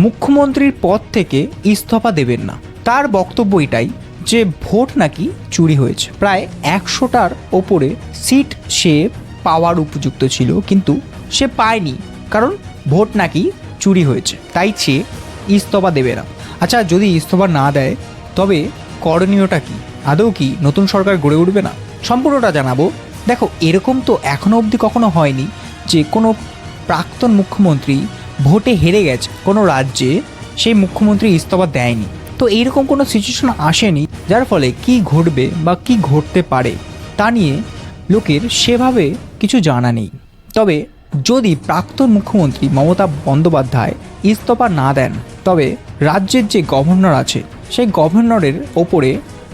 মুখ্যমন্ত্রীর পদ থেকে ইস্তফা দেবেন না। তার বক্তব্য এটাই যে ভোট নাকি চুরি হয়েছে। প্রায় 100টার ওপরে সিট সে পাওয়ার উপযুক্ত ছিল, কিন্তু সে পায়নি, কারণ ভোট নাকি চুরি হয়েছে, তাই সে ইস্তফা দেবে না। আচ্ছা, যদি ইস্তফা না দেয় তবে করণীয়টা কি? আদৌ কি নতুন সরকার গড়ে উঠবে না? সম্পূর্ণটা জানাবো। দেখো, এরকম তো এখনো অবধি কখনো হয়নি যে কোনো প্রাক্তন মুখ্যমন্ত্রী ভোটে হেরে গেছে কোনো রাজ্যে, সেই মুখ্যমন্ত্রী ইস্তফা দেয়নি। তো এইরকম কোনো সিচুয়েশন আসেনি, যার ফলে কি ঘটবে বা কি ঘটতে পারে তা নিয়ে লোকের সেভাবে কিছু জানা নেই। তবে যদি প্রাক্তন মুখ্যমন্ত্রী মমতা বন্দ্যোপাধ্যায় ইস্তফা না দেন, তবে রাজ্যের যে গভর্নর আছে সেই গভর্নরের ওপরে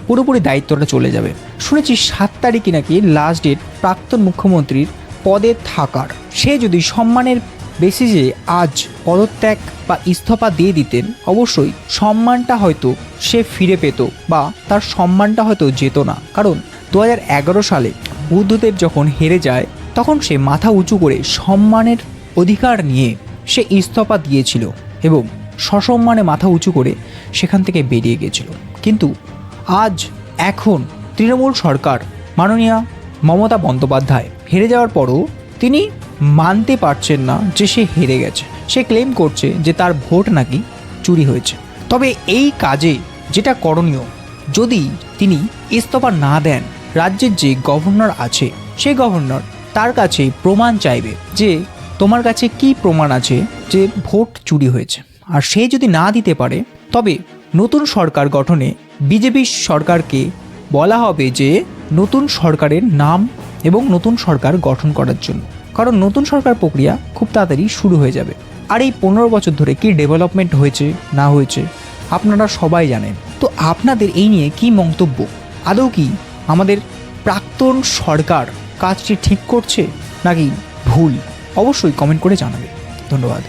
পুরোপুরি দায়িত্বটা চলে যাবে। শুনেছি 7 তারিখে নাকি লাস্ট ডেট প্রাক্তন মুখ্যমন্ত্রীর পদে থাকার। সে যদি সম্মানের বেসিসে আজ পদত্যাগ বা ইস্তফা দিয়ে দিতেন, অবশ্যই সম্মানটা হয়তো সে ফিরে পেত বা তার সম্মানটা হয়তো যেত না। কারণ 2011 সালে বুদ্ধদেব যখন হেরে যায়, তখন সে মাথা উঁচু করে সম্মানের অধিকার নিয়ে সে ইস্তফা দিয়েছিল এবং সসম্মানে মাথা উঁচু করে সেখান থেকে বেরিয়ে গিয়েছিল। কিন্তু আজ এখন তৃণমূল সরকার, মাননীয়া মমতা বন্দ্যোপাধ্যায় হেরে যাওয়ার পরও তিনি মানতে পারছেন না যে সে হেরে গেছে। সে ক্লেম করছে যে তার ভোট নাকি চুরি হয়েছে। তবে এই কাজে যেটা করণীয়, যদি তিনি ইস্তফা না দেন, রাজ্যের যে গভর্নর আছে সেই গভর্নর তার কাছে প্রমাণ চাইবে যে তোমার কাছে কি প্রমাণ আছে যে ভোট চুরি হয়েছে। আর সে যদি না দিতে পারে, তবে নতুন সরকার গঠনে বিজেপি সরকারকে বলা হবে যে নতুন সরকারের নাম এবং নতুন সরকার গঠন করার জন্য, কারণ নতুন সরকার প্রক্রিয়া খুব তাড়াতাড়ি শুরু হয়ে যাবে। আর এই 15 বছর ধরে কি ডেভেলপমেন্ট হয়েছে না হয়েছে আপনারা সবাই জানেন। তো আপনাদের এই নিয়ে কি মন্তব্য? আদৌ কি আমাদের প্রাক্তন সরকার কাজটি ঠিক করছে নাকি ভুল? অবশ্যই কমেন্ট করে জানাবে। ধন্যবাদ।